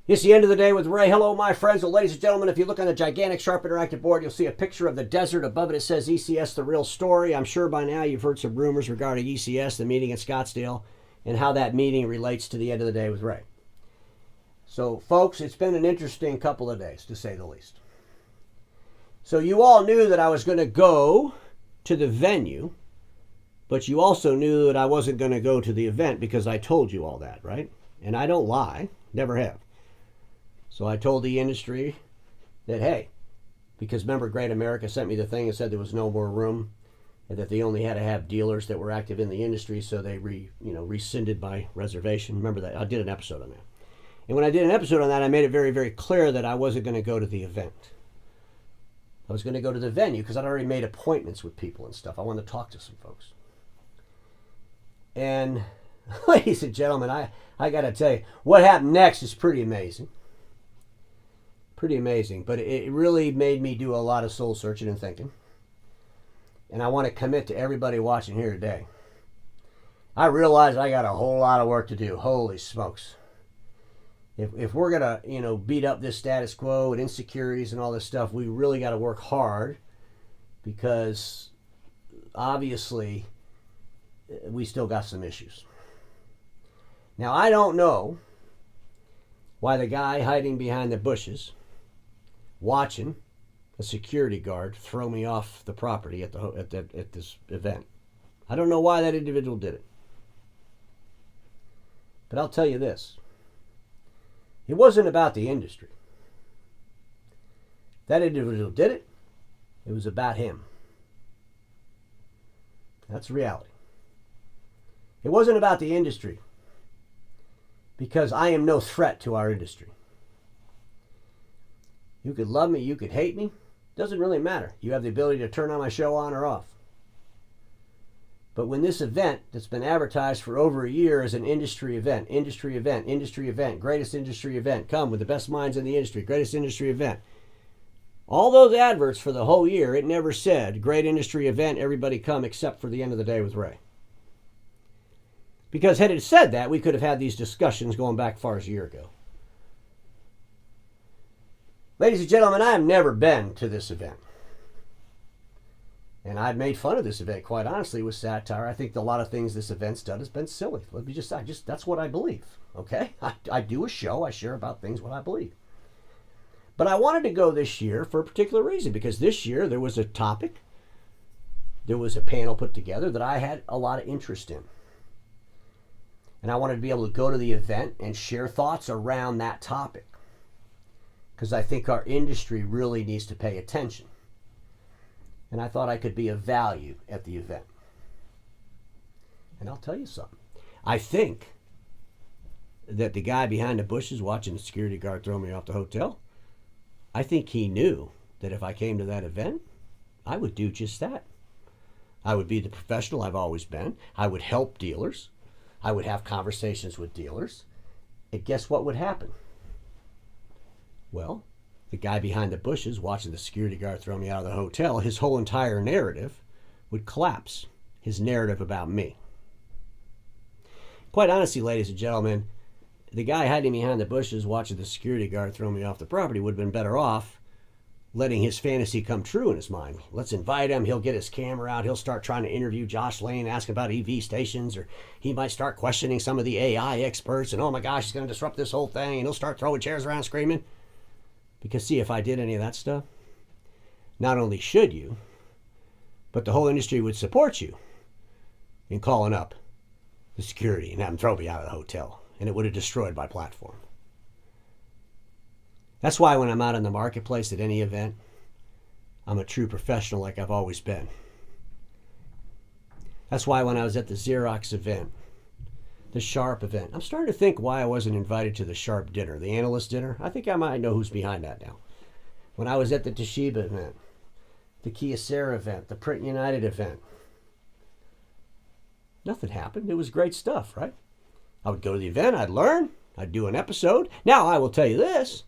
It's the end of the day with Ray. Hello, my friends. Well, ladies and gentlemen, if you look on the gigantic Sharp Interactive board, you'll see a picture of the desert. Above it, it says ECS, the real story. I'm sure by now you've heard some rumors regarding ECS, the meeting in Scottsdale, and how that meeting relates to the end of the day with Ray. So, folks, it's been an interesting couple of days, to say the least. So you all knew that I was going to go to the venue, but you also knew that I wasn't going to go to the event because I told you all that, right? And I don't lie, never have. So I told the industry that, hey, because remember Great America sent me the thing and said there was no more room and that they only had to have dealers that were active in the industry, so they rescinded my reservation. Remember that? I did an episode on that. And when I did an episode on that, I made it very, very clear that I wasn't going to go to the event. I was going to go to the venue because I'd already made appointments with people and stuff. I wanted to talk to some folks. And ladies and gentlemen, I got to tell you, what happened next is pretty amazing. Pretty amazing, but it really made me do a lot of soul searching and thinking. And I want to commit to everybody watching here today. I realize I got a whole lot of work to do. Holy smokes. If we're going to, beat up this status quo and insecurities and all this stuff, we really got to work hard because obviously we still got some issues. Now, I don't know why the guy hiding behind the bushes watching a security guard throw me off the property at this event. I don't know why that individual did it. But I'll tell you this. It wasn't about the industry. That individual did it. It was about him. That's reality. It wasn't about the industry because I am no threat to our industry. You could love me, you could hate me. Doesn't really matter. You have the ability to turn on my show on or off. But when this event that's been advertised for over a year as an industry event, greatest industry event, come with the best minds in the industry, greatest industry event. All those adverts for the whole year, it never said, great industry event, everybody come except for the end of the day with Ray. Because had it said that, we could have had these discussions going back far as a year ago. Ladies and gentlemen, I have never been to this event. And I've made fun of this event, quite honestly, with satire. I think a lot of things this event's done has been silly. Let me just that's what I believe, okay? I do a show, I share about things what I believe. But I wanted to go this year for a particular reason, because this year there was a topic, there was a panel put together that I had a lot of interest in. And I wanted to be able to go to the event and share thoughts around that topic. Because I think our industry really needs to pay attention. And I thought I could be of value at the event. And I'll tell you something. I think that the guy behind the bushes watching the security guard throw me off the hotel, I think he knew that if I came to that event, I would do just that. I would be the professional I've always been. I would help dealers. I would have conversations with dealers. And guess what would happen? Well, the guy behind the bushes watching the security guard throw me out of the hotel, his whole entire narrative would collapse. His narrative about me. Quite honestly, ladies and gentlemen, the guy hiding behind the bushes watching the security guard throw me off the property would have been better off letting his fantasy come true in his mind. Let's invite him. He'll get his camera out. He'll start trying to interview Josh Lane, ask about EV stations, or he might start questioning some of the AI experts, and oh my gosh, he's going to disrupt this whole thing, and he'll start throwing chairs around screaming. Because see, if I did any of that stuff, not only should you, but the whole industry would support you in calling up the security and have them throw me out of the hotel. And it would have destroyed my platform. That's why when I'm out in the marketplace at any event, I'm a true professional like I've always been. That's why when I was at the Xerox event, the Sharp event, I'm starting to think why I wasn't invited to the Sharp dinner, the analyst dinner. I think I might know who's behind that now. When I was at the Toshiba event, the Kyocera event, the Print United event, nothing happened. It was great stuff, right? I would go to the event, I'd learn, I'd do an episode. Now, I will tell you this,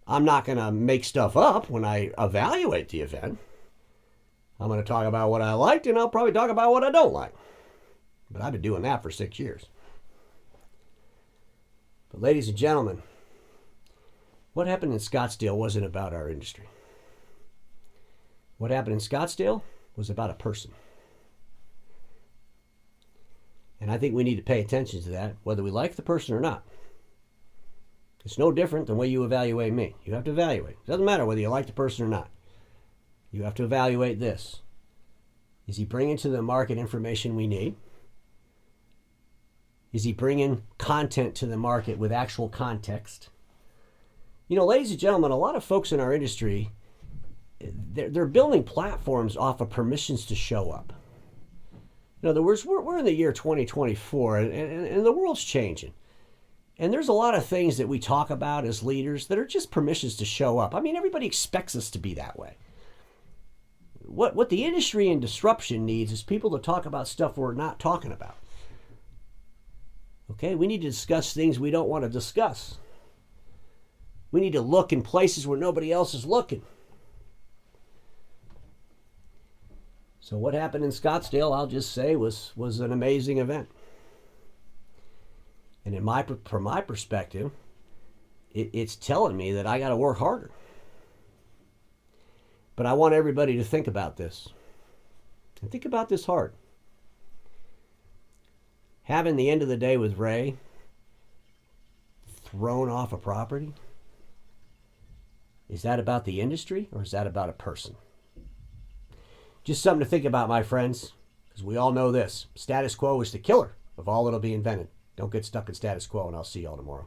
I'm not going to make stuff up when I evaluate the event. I'm going to talk about what I liked, and I'll probably talk about what I don't like. But I've been doing that for 6 years. But ladies and gentlemen, What happened in Scottsdale wasn't about our industry. What happened in Scottsdale was about a person. And I think we need to pay attention to that, whether we like the person or not. It's no different than the way you evaluate me. You have to evaluate. It doesn't matter whether you like the person or not. You have to evaluate this. Is he bringing to the market information we need? Is he bringing content to the market with actual context? You know, ladies and gentlemen, a lot of folks in our industry, they're building platforms off of permissions to show up. In other words, we're in the year 2024, and the world's changing. And there's a lot of things that we talk about as leaders that are just permissions to show up. I mean, everybody expects us to be that way. What the industry and disruption needs is people to talk about stuff we're not talking about. Okay, we need to discuss things we don't want to discuss. We need to look in places where nobody else is looking. So what happened in Scottsdale, I'll just say, was an amazing event. And from my perspective, it's telling me that I got to work harder. But I want everybody to think about this. And think about this hard. Having the end of the day with Ray thrown off a property, is that about the industry or is that about a person? Just something to think about, my friends, because we all know this. Status quo is the killer of all that'll be invented. Don't get stuck in status quo, and I'll see y'all tomorrow.